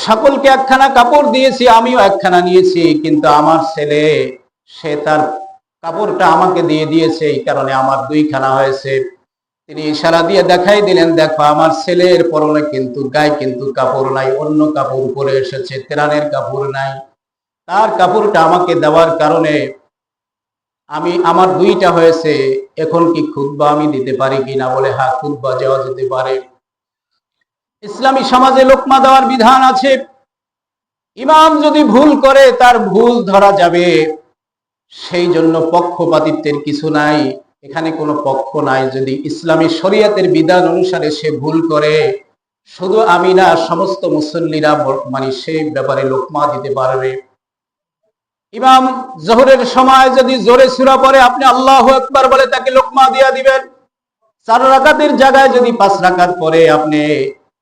সকলকে একখানা কাপড় দিয়েছি, আমিও একখানা নিয়েছি, কিন্তু আমার ছেলে সে তার কাপড়টা আমাকে দিয়ে দিয়েছে, এই কারণে আমার দুইখানা হয়েছে। তিনি ইশারা দিয়ে দেখাই দিলেন, দেখো আমার ছেলের পরনে কিন্তু গায়ে কিন্তু কাপড় নাই, অন্য কাপড় পরে এসেছে, তেরানের কাপড় নাই। তার কাপড়টা আমাকে দেওয়ার কারণে আমার দুইটা হয়েছে। এখন কি খুতবা আমি দিতে পারি কিনা? বলে হ্যাঁ, খুতবা দেওয়া যেতে পারে। ইসলামী সমাজে লোকমা দেওয়ার বিধান আছে। ইমাম যদি ভুল করে তার ভুল ধরা যাবে, সেই জন্য পক্ষপাতিত্বের কিছু নাই, এখানে কোনো পক্ষ নাই। যদি ইসলামী শরিয়তের বিধান অনুসারে সে ভুল করে, শুধু আমি না, সমস্ত মুসল্লিরা মানে সেই ব্যাপারে লোকমা দিতে পারবে। ইমাম জোহরের সময় যদি জোরে সূরা পড়ে, আপনি আল্লাহু আকবার বলে তাকে লোকমা দিয়া দিবেন। 4 রাকাতের জায়গায় যদি 5 রাকাত পড়ে, আপনি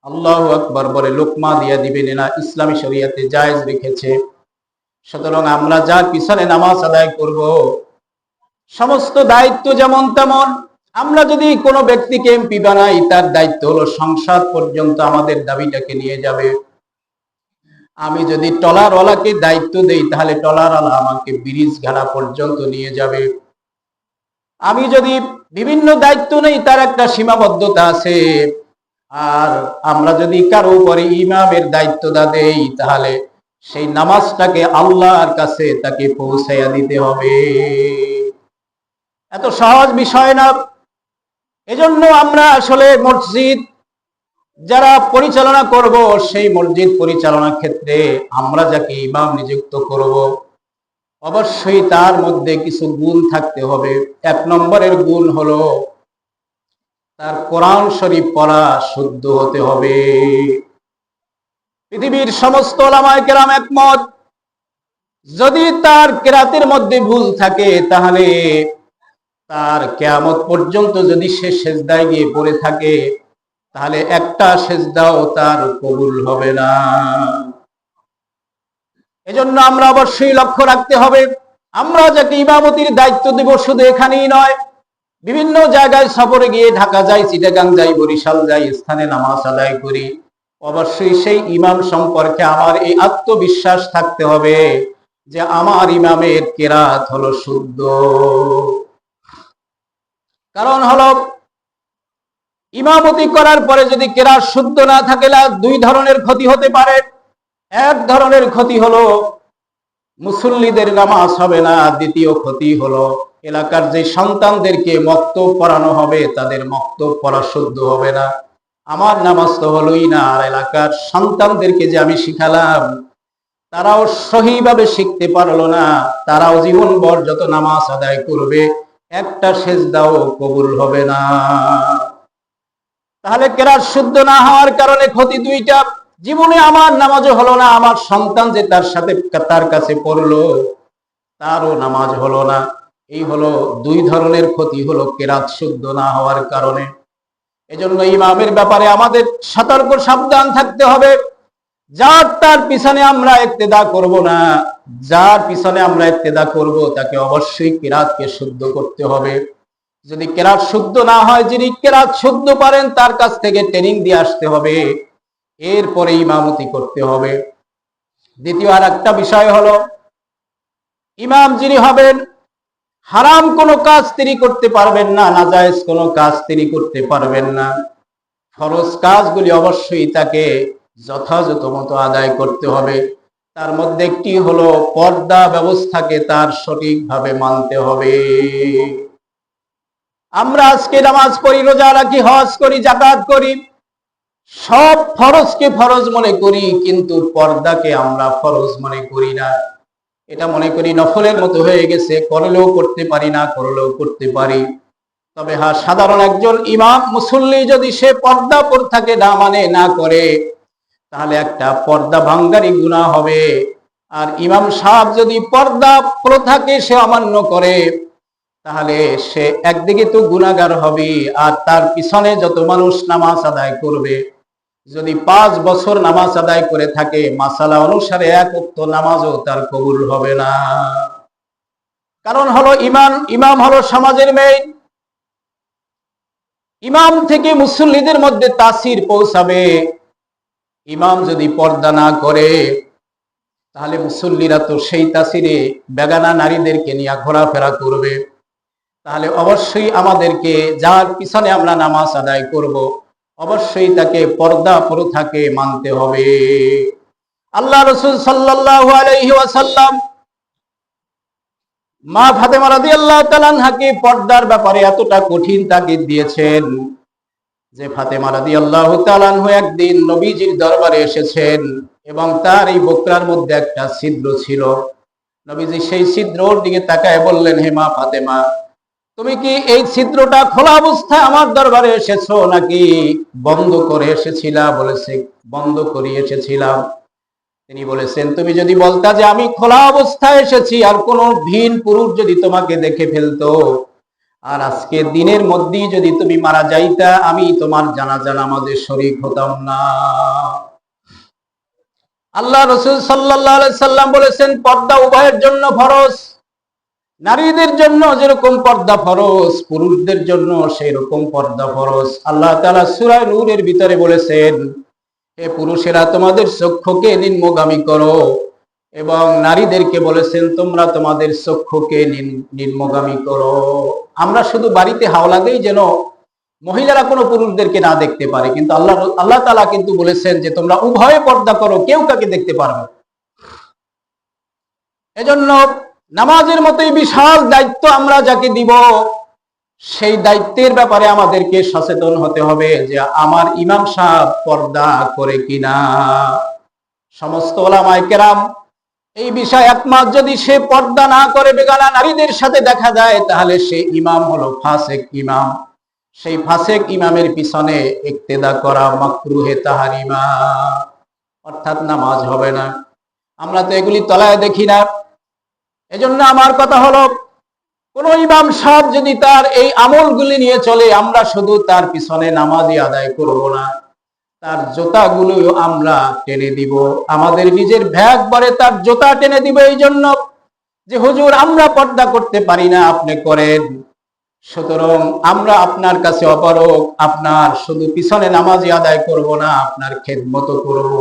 আল্লাহু আকবার বলে লোকমা দিয়া দিবেন। না, ইসলামী শরিয়তে জায়েজ রেখেছে। সুতরাং আমরা যার পিছনে নামাজ আদায় করব, সমস্ত দায়িত্ব যেমন তেমন। আমরা যদি কোনো ব্যক্তিকে এমপি বানাই, তার দায়িত্ব হলো সংসদ পর্যন্ত আমাদের দাবিটাকে নিয়ে যাবে। আমি যদি টলারওয়ালাকে দায়িত্ব দেই, তাহলে টলারওয়ালা আমাকে ব্রিজ ঘাড়া পর্যন্ত নিয়ে যাবে। আমি যদি বিভিন্ন দায়িত্ব নেই, তার একটা সীমাবদ্ধতা আছে। আর আমরা যদি কারো উপরে ইমামের দায়িত্বটা দেই, তাহলে সেই নামাজটাকে আল্লাহর কাছে তাকে পৌঁছাইয়া দিতে হবে। এত সহজ বিষয় না। এজন্য আমরা আসলে মসজিদ যারা পরিচালনা করব, সেই মসজিদ পরিচালনার ক্ষেত্রে আমরা যাকে ইমাম নিযুক্ত করব, অবশ্যই তার মধ্যে কিছু গুণ থাকতে হবে। 1 নম্বরের গুণ হলো তার কোরআন শরীফ পড়া শুদ্ধ হতে হবে। পৃথিবীর সমস্ত উলামায়ে কেরাম একমত, যদি তার কেরাতের মধ্যে ভুল থাকে, তাহলে তার কিয়ামত পর্যন্ত যদি সে সেজদায় গিয়ে পড়ে থাকে, তাহলে একটা সেজদাও তার কবুল হবে না। এজন্য আমরা অবশ্যই লক্ষ্য রাখতে হবে, আমরা যাকে ইমামতির দায়িত্ব দেব, শুধু এখানেই নয়, বিভিন্ন জায়গায় সফরে গিয়ে, ঢাকা যাই, চিটাগাং যাই, বরিশাল যাই, স্থানে নামাজ আদায় করি, অবশ্যই সেই ইমাম সম্পর্কে আমার এই আত্মবিশ্বাস থাকতে হবে যে আমার ইমামের কেরাত হলো শুদ্ধ। কারণ হলো, ইমামতি করার পরে যদি কেরাত শুদ্ধ না থাকে, 2 ধরনের ক্ষতি হতে পারে। এক ধরনের ক্ষতি হলো মুসল্লিদের নামাজ হবে না। দ্বিতীয় ক্ষতি হলো এলাকার যে সন্তানদেরকে মক্তব পড়ানো হবে, তাদের মক্তব পড়া শুদ্ধ হবে না। আমার নামাজ তো হলোই না, আর এলাকার সন্তানদেরকে যে আমি শিখালাম, তারাও সহিভাবে শিখতে পারলো না। তারাও জীবনভর যত নামাজ আদায় করবে, একটা সেজদাও কবুল হবে না। তাহলে কেরাত শুদ্ধ না হওয়ার কারণে ক্ষতি 2টা। জীবনে আমার নামাজও হলো না, আমার সন্তান যে তার কাছে পড়লো, তারও নামাজ হলো না। এই হলো 2 ধরনের ক্ষতি, হলো কেরাত শুদ্ধ না হওয়ার কারণে। এজন্য ইমামের ব্যাপারে আমাদের সতর্ক সাবধান থাকতে হবে। যার তার পিছনে আমরা ইক্তেদা করব না, যার পিছনে আমরা ইক্তেদা করব, তাকে অবশ্যই কেরাতকে শুদ্ধ করতে হবে। যদি কেরাত শুদ্ধ না হয়, যিনি কেরাত শুদ্ধ পারেন, তার কাছ থেকে ট্রেনিং দিয়ে আসতে হবে, এরপরে ইমামতি করতে হবে। দ্বিতীয় আর একটা বিষয় হলো, ইমাম যিনি হবেন, হারাম কোনো কাজ তিনি করতে পারবেন না, নাজায়েজ কোনো কাজ তিনি করতে পারবেন না। ফরজ কাজগুলি অবশ্যই তাকে যথাযথ মতো আদায় করতে হবে। তার মধ্যে একটি হলো পর্দা ব্যবস্থাকে তার সঠিকভাবে মানতে হবে। আমরা আজকে নামাজ পড়ি, রোজা রাখি, হজ করি, যাকাত করি, সব ফরজকে ফরজ মনে করি, কিন্তু পর্দাকে আমরা ফরজ মনে করি না। এটা মনে করি নফলের মতো হয়ে গেছে, করলেও করতে পারি, না করলেও করতে পারি। তবে হ্যাঁ, সাধারণ একজন ইমাম মুসল্লি যদি সে পর্দা পরে থাকে, না মানে, না করে, তাহলে একটা পর্দা ভাঙ্গারি গুনাহ হবে। আর ইমাম সাহেব যদি পর্দা পরে থাকে, সে অমান্য করে, তাহলে সে একদিকে তো গুনাহগার হবে, আর তার পিছনে যত মানুষ নামাজ আদায় করবে, যদি 5 বছর নামাজ আদায় করে থাকে, মাসালা অনুসারে 1 ওয়াক্ত নামাজও তার কবুল হবে না। কারণ হলো ইমাম হলো সমাজের মেইন। ইমাম থেকে মুসল্লিদের মধ্যে তাসির পৌঁছাবে, ইমাম যদি পর্দা না করে তাহলে মুসল্লিরা তো সেই তাসিরে বেগানা নারীদেরকে নিয়ে ঘোরাফেরা করবে। তাহলে অবশ্যই আমাদেরকে যার পিছনে আমরা নামাজ আদায় করব, অবশ্যই তাকে পর্দা প্রথাকে মানতে হবে। আল্লাহ রাসূল সাল্লাল্লাহু আলাইহি ওয়াসাল্লাম মা ফাতেমা রাদিয়াল্লাহু তাআলা আনহাকে পর্দার ব্যাপারে এতটা কঠিন তাগিদ দিয়েছেন যে ফাতেমা রাদিয়াল্লাহু তাআলা আনহা একদিন নবীজির দরবারে এসেছেন এবং তার এই বকরার মধ্যে একটা ছিদ্র ছিল। নবীজি সেই ছিদ্রর দিকে তাকায় বললেন, হে মা ফাতেমা, তুমি কি এই ছিদ্রটা খোলা অবস্থায় আমার দরবারে এসেছো নাকি বন্ধ করে এসেছিলা? বলেছে, বন্ধ করে এসেছিলাম। তিনি বলেছেন, তুমি যদি বলতা যে আমি খোলা অবস্থায় এসেছি আর কোন ভিন পুরুষ যদি তোমাকে দেখে ফেলতো আর আজকে দিনের মধ্যেই যদি তুমি মারা যাইতা, আমি তোমার জানাজা নামাজে শরীক হতাম না। আল্লাহ রাসূল সাল্লাল্লাহু আলাইহি সাল্লাম বলেছেন, পর্দা উভয়ের জন্য ফরজ। নারীদের জন্য যেরকম পর্দা ফরজ, পুরুষদের জন্য সেই রকম পর্দা ফরজ। আল্লাহ তাআলা সূরা নূরের ভিতরে বলেছেন, হে পুরুষেরা তোমাদের চক্ষুকে নিম্নগামী করো, এবং নারীদেরকে বলেছেন তোমরা তোমাদের চক্ষুকে নিম্নগামী করো। আমরা শুধু বাড়িতে হাওলা দেই যেন মহিলারা কোনো পুরুষদেরকে না দেখতে পারে, কিন্তু আল্লাহ তাআলা কিন্তু বলেছেন যে তোমরা উভয়ে পর্দা করো, কেউ কাকে দেখতে পারবে। এজন্য নামাজের মতোই বিশাল দায়িত্ব আমরা যাকে দিব, সেই দায়িত্বের ব্যাপারে আমাদেরকে সচেতন হতে হবে যে আমার ইমাম সাহেব পর্দা করে কিনা। সমস্ত ওলামায়ে কেরাম এই বিষয়ে একমত, যদি সে পর্দা না করে বেগানা নারীদের সাথে দেখা যায় তাহলে সে ইমাম হলো ফাসেক ইমাম। সেই ফাসেক ইমামের পিছনে ইক্তেদা করা মাকরুহে তাহরিমা, অর্থাৎ নামাজ হবে না। আমরা তো এগুলি তলায় দেখি না। এজন্য আমার কথা হলো, কোন ইমাম সাহেব যদি তার এই আমলগুলি নিয়ে চলে, আমরা শুধু তার পিছনে নামাজই আদায় করব না, তার জুতাগুলো আমরা টেনে দিব, আমাদের নিজের ব্যাগ ভরে তার জুতা টেনে দিব এই জন্য যে হুজুর আমরা পর্দা করতে পারি না, আপনি করেন। সুতরাং আমরা আপনার কাছে অপারগ, আপনার শুধু পিছনে নামাজই আদায় করব না, আপনার খেদমত করব।